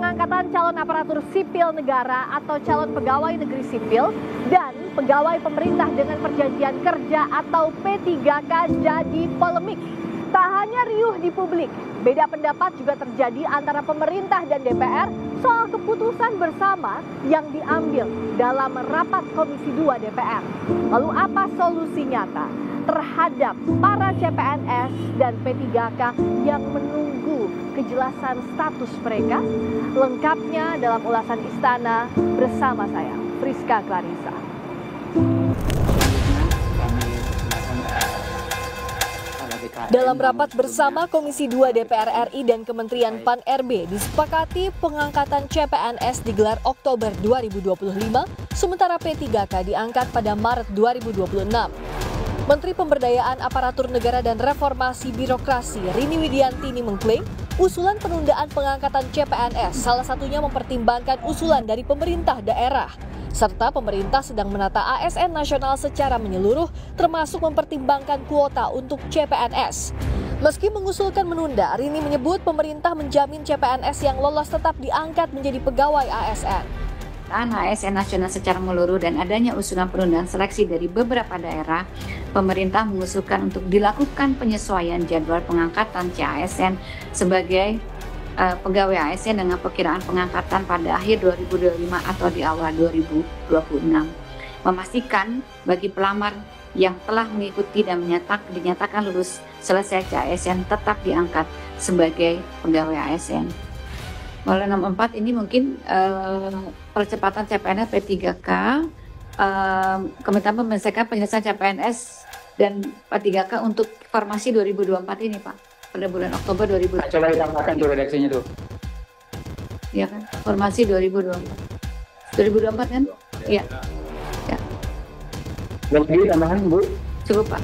pengangkatan calon aparatur sipil negara atau calon pegawai negeri sipil dan pegawai pemerintah dengan perjanjian kerja atau P3K jadi polemik. Tak hanya riuh di publik, beda pendapat juga terjadi antara pemerintah dan DPR soal keputusan bersama yang diambil dalam rapat Komisi 2 DPR. Lalu apa solusi nyata terhadap para CPNS dan P3K yang menunggu kejelasan status mereka? Lengkapnya dalam ulasan Istana bersama saya, Friska Clarissa. Dalam rapat bersama Komisi 2 DPR RI dan Kementerian PAN-RB disepakati pengangkatan CPNS digelar Oktober 2025, sementara P3K diangkat pada Maret 2026. Menteri Pemberdayaan Aparatur Negara dan Reformasi Birokrasi Rini Widiantini mengklaim usulan penundaan pengangkatan CPNS salah satunya mempertimbangkan usulan dari pemerintah daerah, serta pemerintah sedang menata ASN nasional secara menyeluruh termasuk mempertimbangkan kuota untuk CPNS. Meski mengusulkan menunda, Rini menyebut pemerintah menjamin CPNS yang lolos tetap diangkat menjadi pegawai ASN. ASN nasional secara menyeluruh dan adanya usulan penundaan seleksi dari beberapa daerah, pemerintah mengusulkan untuk dilakukan penyesuaian jadwal pengangkatan CASN sebagai pegawai ASN dengan perkiraan pengangkatan pada akhir 2025 atau di awal 2026. Memastikan bagi pelamar yang telah mengikuti dan dinyatakan lulus selesai CASN tetap diangkat sebagai pegawai ASN. Melalui 64 ini mungkin percepatan CPNS P3K, Kementerian menyelesaikan penyelesaian CPNS dan P3K untuk formasi 2024 ini Pak, pada bulan Oktober 2024. Coba kita makan tuh redaksinya tuh. Iya kan, formasi 2024. 2024 kan? Iya. Ya. Lagi tambahan Bu? Cukup Pak.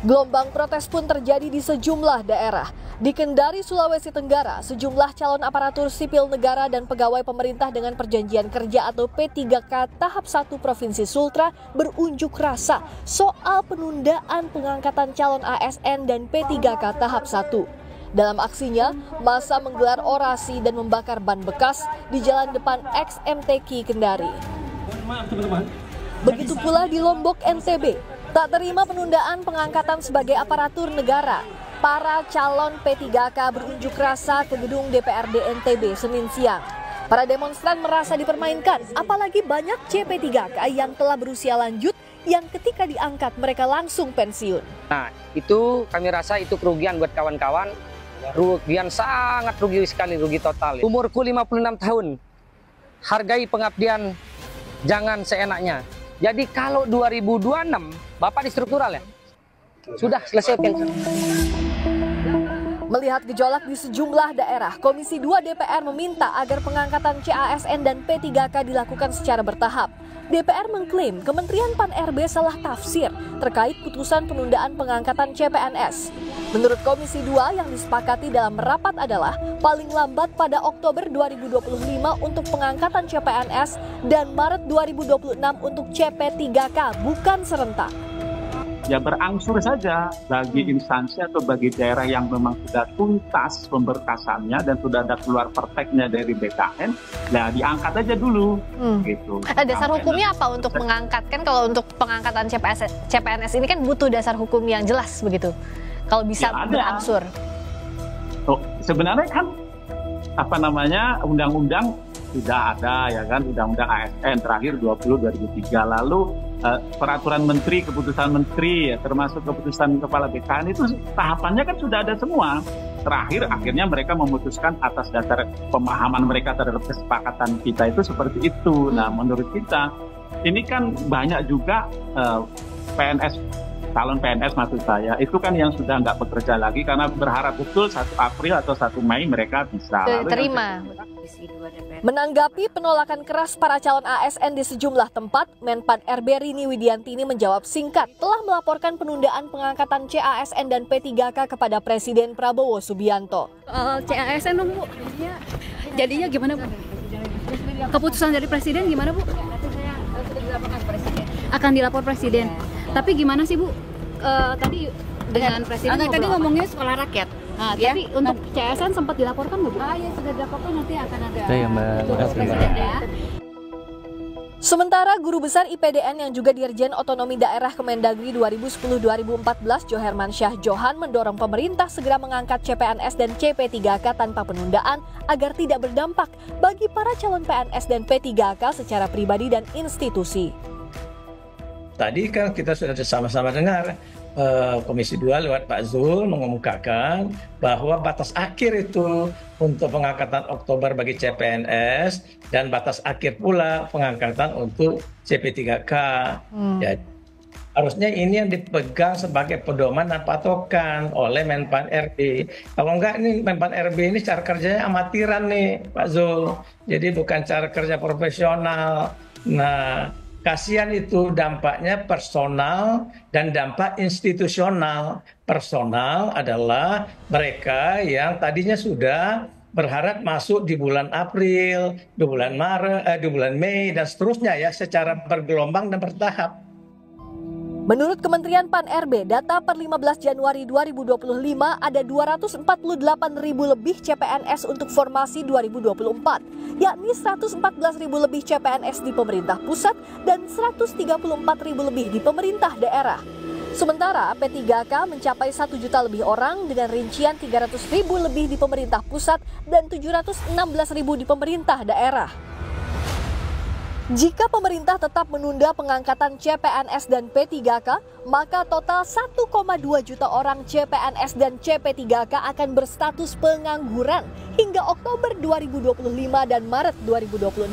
Gelombang protes pun terjadi di sejumlah daerah. Di Kendari, Sulawesi Tenggara, sejumlah calon aparatur sipil negara dan pegawai pemerintah dengan perjanjian kerja atau P3K tahap 1 Provinsi Sultra berunjuk rasa soal penundaan pengangkatan calon ASN dan P3K tahap 1. Dalam aksinya, massa menggelar orasi dan membakar ban bekas di jalan depan XMTQ Kendari. Begitu pula di Lombok, NTB, tak terima penundaan pengangkatan sebagai aparatur negara. Para calon P3K berunjuk rasa ke gedung DPRD NTB Senin siang. Para demonstran merasa dipermainkan, apalagi banyak CP3K yang telah berusia lanjut yang ketika diangkat mereka langsung pensiun. Nah, itu kami rasa itu kerugian buat kawan-kawan. Kerugian sangat rugi sekali, rugi total. Umurku 56 tahun. Hargai pengabdian, jangan seenaknya. Jadi kalau 2026, Bapak di struktural ya? Sudah selesai pensiun. Melihat gejolak di sejumlah daerah, Komisi 2 DPR meminta agar pengangkatan CASN dan P3K dilakukan secara bertahap. DPR mengklaim Kementerian PAN-RB salah tafsir terkait putusan penundaan pengangkatan CPNS. Menurut Komisi 2 yang disepakati dalam rapat adalah paling lambat pada Oktober 2025 untuk pengangkatan CPNS dan Maret 2026 untuk CP3K, bukan serentak. Ya berangsur saja bagi instansi atau bagi daerah yang memang sudah tuntas pemberkasannya dan sudah ada keluar perteknya dari BKN, ya diangkat aja dulu. Gitu. Dasar hukumnya apa untuk mengangkat? Kan kalau untuk pengangkatan CPNS ini kan butuh dasar hukum yang jelas begitu. Kalau bisa ya berangsur. Oh, sebenarnya kan undang-undang sudah ada ya kan, undang-undang ASN terakhir 20/2003, lalu peraturan menteri, keputusan menteri, ya, termasuk keputusan kepala BKN itu tahapannya kan sudah ada semua. Terakhir akhirnya mereka memutuskan atas dasar pemahaman mereka terhadap kesepakatan kita itu seperti itu. Nah, menurut kita ini kan banyak juga calon PNS maksud saya, itu kan yang sudah nggak bekerja lagi karena berharap betul 1 April atau 1 Mei mereka bisa terima. Menanggapi penolakan keras para calon ASN di sejumlah tempat, Menpan RB Rini Widiantini menjawab singkat telah melaporkan penundaan pengangkatan CASN dan P3K kepada Presiden Prabowo Subianto. CASN dong Bu, jadinya gimana Bu? Keputusan dari Presiden gimana Bu? Akan dilapor Presiden. Tapi gimana sih Bu? Tadi dengan presiden. Tadi ngomongnya sekolah rakyat. Nah, Ya. tapi untuk CSN sempat dilaporkan nggak Bu? Ya sudah dilaporkan, nanti akan ada. Ya, Mbak. Presiden ya. Sementara Guru Besar IPDN yang juga Dirjen Otonomi Daerah Kemendagri 2010-2014 Johermansyah Johan mendorong pemerintah segera mengangkat CPNS dan CP3K tanpa penundaan agar tidak berdampak bagi para calon PNS dan P3K secara pribadi dan institusi. Tadi kan kita sudah sama-sama dengar Komisi 2 lewat Pak Zul mengumumkakan bahwa batas akhir itu untuk pengangkatan Oktober bagi CPNS dan batas akhir pula pengangkatan untuk CP3K. Ya, harusnya ini yang dipegang sebagai pedoman dan patokan oleh Menpan RB. Kalau enggak, ini Menpan RB ini cara kerjanya amatiran nih Pak Zul. Jadi bukan cara kerja profesional. Nah, kasihan itu dampaknya personal dan dampak institusional. Personal adalah mereka yang tadinya sudah berharap masuk di bulan April, di bulan Maret, di bulan Mei dan seterusnya ya, secara bergelombang dan bertahap. Menurut Kementerian Pan-RB, data per 15 Januari 2025 ada 248.000 lebih CPNS untuk formasi 2024, yakni 114.000 lebih CPNS di pemerintah pusat dan 134.000 lebih di pemerintah daerah. Sementara P3K mencapai 1 juta lebih orang dengan rincian 300.000 lebih di pemerintah pusat dan 716.000 di pemerintah daerah. Jika pemerintah tetap menunda pengangkatan CPNS dan P3K, maka total 1,2 juta orang CPNS dan CP3K akan berstatus pengangguran hingga Oktober 2025 dan Maret 2026.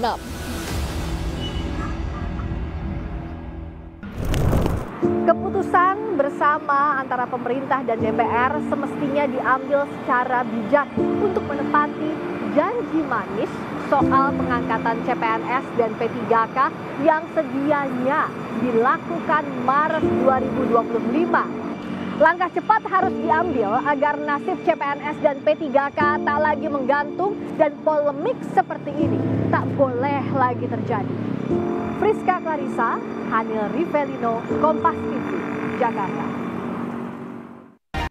Keputusan bersama antara pemerintah dan DPR semestinya diambil secara bijak untuk menepati janji manis soal pengangkatan CPNS dan P3K yang sedianya dilakukan Maret 2025. Langkah cepat harus diambil agar nasib CPNS dan P3K tak lagi menggantung dan polemik seperti ini tak boleh lagi terjadi. Friska Clarissa, Hanil Rivelino, Kompas TV, Jakarta.